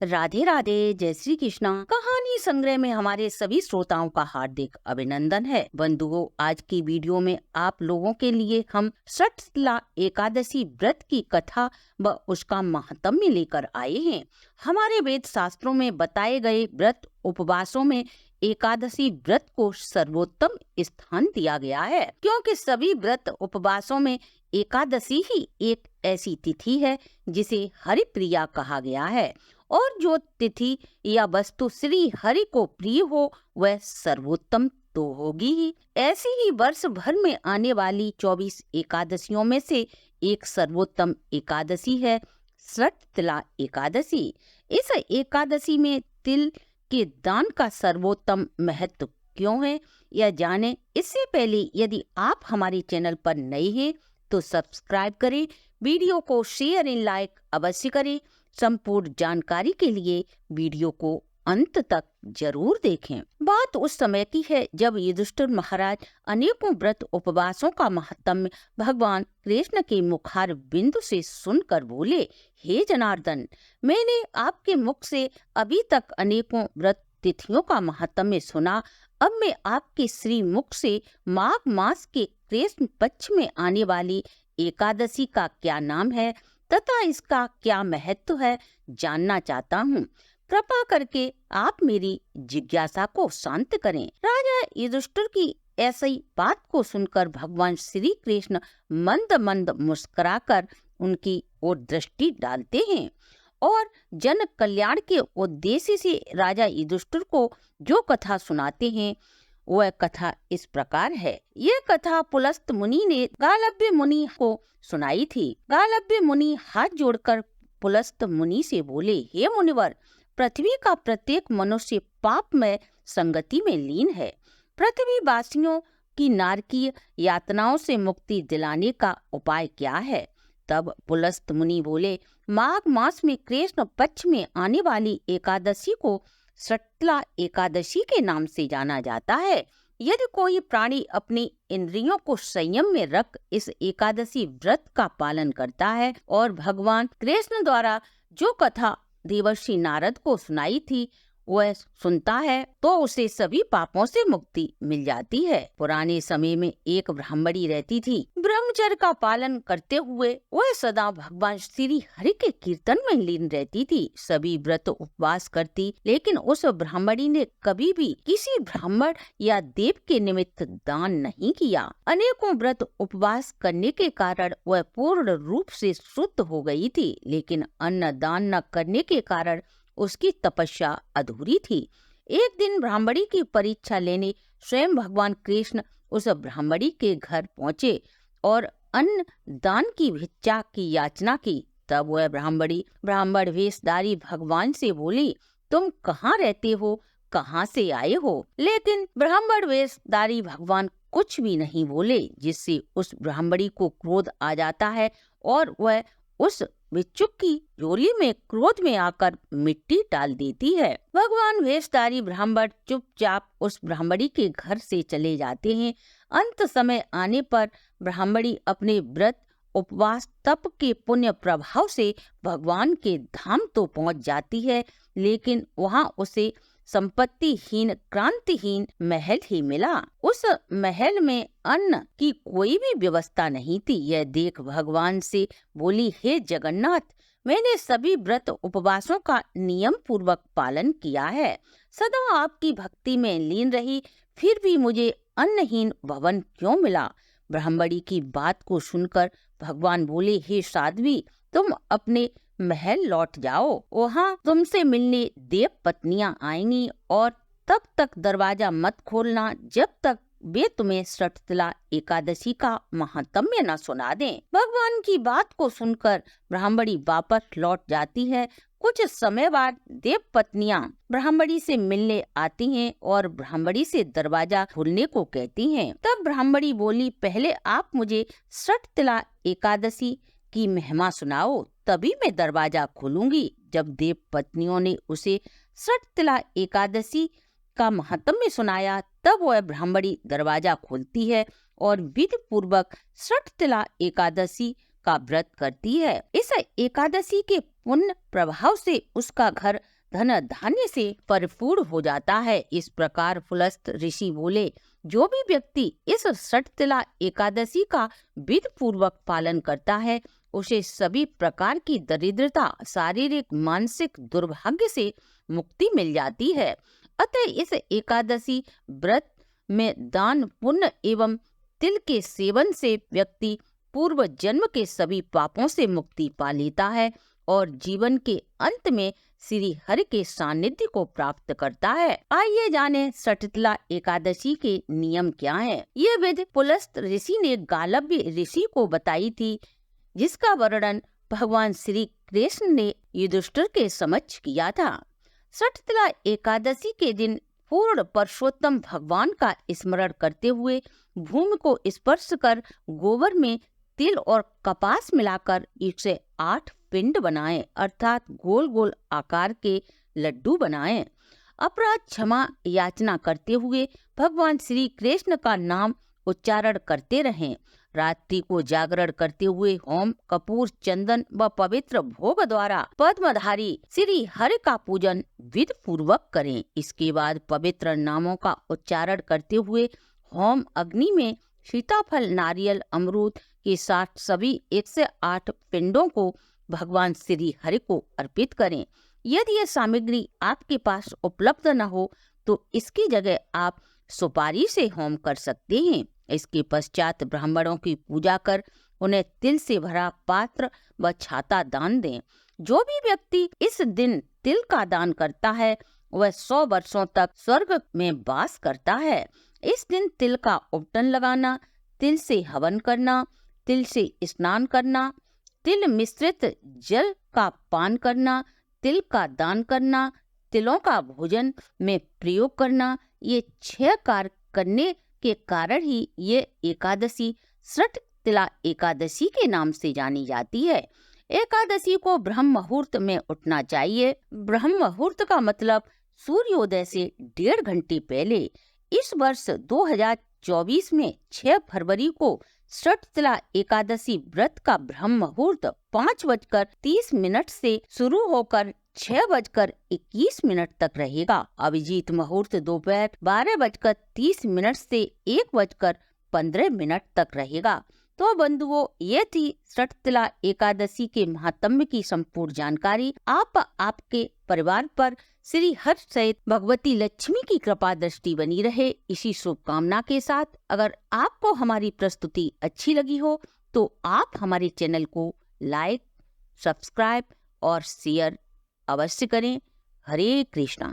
राधे राधे, जय श्री कृष्णा। कहानी संग्रह में हमारे सभी श्रोताओं का हार्दिक अभिनंदन है। बंधुओं, आज की वीडियो में आप लोगों के लिए हम षटस्थला एकादशी व्रत की कथा व उसका महात्म्य लेकर आए हैं। हमारे वेद शास्त्रों में बताए गए व्रत उपवासों में एकादशी व्रत को सर्वोत्तम स्थान दिया गया है, क्योंकि सभी व्रत उपवासों में एकादशी ही एक ऐसी तिथि है जिसे हरिप्रिया कहा गया है, और जो तिथि या वस्तु श्री हरि को प्रिय हो वह सर्वोत्तम तो होगी ही। ऐसी ही वर्ष भर में आने वाली 24 एकादशियों में से एक सर्वोत्तम एकादशी है षटस्थला एकादशी। इस एकादशी में तिल के दान का सर्वोत्तम महत्व क्यों है, यह जाने इससे पहले यदि आप हमारे चैनल पर नए हैं तो सब्सक्राइब करें, वीडियो को शेयर एंड लाइक अवश्य करें। संपूर्ण जानकारी के लिए वीडियो को अंत तक जरूर देखें। बात उस समय की है जब युधिष्ठिर महाराज अनेकों व्रत उपवासों का महात्म्य भगवान कृष्ण के मुखार बिंदु से सुनकर बोले, हे जनार्दन, मैंने आपके मुख से अभी तक अनेकों व्रत तिथियों का महात्म्य सुना। अब मैं आपके श्री मुख से माघ मास के कृष्ण पक्ष में आने वाली एकादशी का क्या नाम है तथा इसका क्या महत्व है जानना चाहता हूँ। कृपा करके आप मेरी जिज्ञासा को शांत करें। राजा युधिष्ठिर की ऐसी बात को सुनकर भगवान श्री कृष्ण मंद मंद मुस्कुराकर उनकी ओर दृष्टि डालते हैं और जन कल्याण के उद्देश्य से राजा युधिष्ठिर को जो कथा सुनाते हैं वह कथा इस प्रकार है। यह कथा पुलस्त मुनि ने गालव्य मुनि को सुनाई थी। गालव्य मुनि हाथ जोड़कर पुलस्त मुनि से बोले, हे मुनिवर, पृथ्वी का प्रत्येक मनुष्य पापमय संगति में लीन है। पृथ्वी वासियों की नारकीय यातनाओं से मुक्ति दिलाने का उपाय क्या है? तब पुलस्त मुनि बोले, माघ मास में कृष्ण पक्ष में आने वाली एकादशी को षटस्थला एकादशी के नाम से जाना जाता है। यदि कोई प्राणी अपनी इंद्रियों को संयम में रख इस एकादशी व्रत का पालन करता है और भगवान कृष्ण द्वारा जो कथा देवर्षि नारद को सुनाई थी वह सुनता है तो उसे सभी पापों से मुक्ति मिल जाती है। पुराने समय में एक ब्राह्मणी रहती थी। ब्रह्मचर्य का पालन करते हुए वह सदा भगवान श्री हरि के कीर्तन में लीन रहती थी। सभी व्रत उपवास करती, लेकिन उस ब्राह्मणी ने कभी भी किसी ब्राह्मण या देव के निमित्त दान नहीं किया। अनेकों व्रत उपवास करने के कारण वह पूर्ण रूप से शुद्ध हो गई थी, लेकिन अन्न दान न करने के कारण उसकी तपस्या अधूरी थी। एक दिन ब्राह्मणी की परीक्षा लेने स्वयं भगवान कृष्ण उस ब्राह्मणी के घर पहुँचे और अन्न दान की भिक्षा की याचना की। तब वह ब्राह्मण वेशधारी भगवान से बोली, तुम कहाँ रहते हो, कहाँ से आए हो? लेकिन ब्राह्मण वेशधारी भगवान कुछ भी नहीं बोले, जिससे उस ब्राह्मणी को क्रोध आ जाता है और वह उस भिक्षुक की झोली में क्रोध में आकर मिट्टी डाल देती है। भगवान वेशधारी ब्राह्मण चुपचाप उस ब्राह्मणी के घर से चले जाते हैं। अंत समय आने पर ब्राह्मणी अपने व्रत उपवास तप के पुण्य प्रभाव से भगवान के धाम तो पहुंच जाती है, लेकिन वहां उसे संपत्तिहीन क्रांतिहीन महल ही मिला। उस महल में अन्न की कोई भी व्यवस्था नहीं थी। यह देख भगवान से बोली, हे जगन्नाथ, मैंने सभी व्रत उपवासों का नियम पूर्वक पालन किया है, सदा आपकी भक्ति में लीन रही, फिर भी मुझे अन्नहीन भवन क्यों मिला? ब्राह्मणी की बात को सुनकर भगवान बोले, हे साध्वी, तुम अपने महल लौट जाओ। वहाँ तुमसे मिलने देव पत्नियां आएंगी और तब तक दरवाजा मत खोलना जब तक वे तुम्हें षटस्थला एकादशी का महात्म्य न सुना दें। भगवान की बात को सुनकर ब्राह्मणी वापस लौट जाती है। कुछ समय बाद देव पत्नियां ब्राह्मणी से मिलने आती हैं और ब्राह्मणी से दरवाजा खोलने को कहती हैं। तब ब्राह्मणी बोली, पहले आप मुझे षटस्थला एकादशी की महिमा सुनाओ, तभी मैं दरवाजा खोलूंगी। जब देव पत्नियों ने उसे षटस्थला एकादशी का महात्म्य सुनाया तब वह ब्राह्मणी दरवाजा खोलती है और विधि पूर्वक षटस्थला एकादशी का व्रत करती है। इस एकादशी के पुण्य प्रभाव से उसका घर धन धान्य से परिपूर्ण हो जाता है। इस प्रकार पुलस्त ऋषि बोले, जो भी व्यक्ति इस षटतिला एकादशी का विधि पूर्वक पालन करता है, उसे सभी प्रकार की दरिद्रता, शारीरिक मानसिक दुर्भाग्य से मुक्ति मिल जाती है। अतः इस एकादशी व्रत में दान पुण्य एवं तिल के सेवन से व्यक्ति पूर्व जन्म के सभी पापों से मुक्ति पा लेता है और जीवन के अंत में श्री हरि के सानिध्य को प्राप्त करता है। आइए जाने षटतिला एकादशी के नियम क्या हैं। ये विधि पुलस्त ऋषि ने गालव्य ऋषि को बताई थी, जिसका वर्णन भगवान श्री कृष्ण ने युधिष्ठिर के समक्ष किया था। षटतिला एकादशी के दिन पूर्ण पुरुषोत्तम भगवान का स्मरण करते हुए भूमि को स्पर्श कर गोबर में तिल और कपास मिलाकर 108 पिंड बनाएं, अर्थात गोल गोल आकार के लड्डू बनाएं। अपराध क्षमा याचना करते हुए भगवान श्री कृष्ण का नाम उच्चारण करते रहें। रात्रि को जागरण करते हुए होम, कपूर, चंदन व पवित्र भोग द्वारा पद्मधारी श्री हरि का पूजन विधि पूर्वक करें। इसके बाद पवित्र नामों का उच्चारण करते हुए होम अग्नि में सीताफल, नारियल, अमरूद के साथ सभी 108 पिंडों को भगवान श्री हरि को अर्पित करें। यदि यह सामग्री आपके पास उपलब्ध न हो तो इसकी जगह आप सुपारी से होम कर सकते हैं। इसके पश्चात ब्राह्मणों की पूजा कर उन्हें तिल से भरा पात्र व छाता दान दें। जो भी व्यक्ति इस दिन तिल का दान करता है वह 100 वर्षों तक स्वर्ग में वास करता है। इस दिन तिल का उपटन लगाना, तिल से हवन करना, तिल से स्नान करना, तिल मिश्रित जल का पान करना, तिल का दान करना, तिलों का भोजन में प्रयोग करना, ये 6 कार्य करने के कारण ही ये एकादशी षटतिला एकादशी के नाम से जानी जाती है। एकादशी को ब्रह्म मुहूर्त में उठना चाहिए। ब्रह्म मुहूर्त का मतलब सूर्योदय से 1.5 घंटे पहले। इस वर्ष 2024 में 6 फरवरी को षटतिला एकादशी व्रत का ब्रह्म मुहूर्त 5:30 से शुरू होकर 6:21 तक रहेगा। अभिजीत मुहूर्त दोपहर 12:30 से 1:15 तक रहेगा। तो बंधुओं, ये थी षटतिला एकादशी के महात्म्य की संपूर्ण जानकारी। आपके परिवार पर श्री हरि सहित भगवती लक्ष्मी की कृपा दृष्टि बनी रहे, इसी शुभकामना के साथ अगर आपको हमारी प्रस्तुति अच्छी लगी हो तो आप हमारे चैनल को लाइक, सब्सक्राइब और शेयर अवश्य करें। हरे कृष्णा।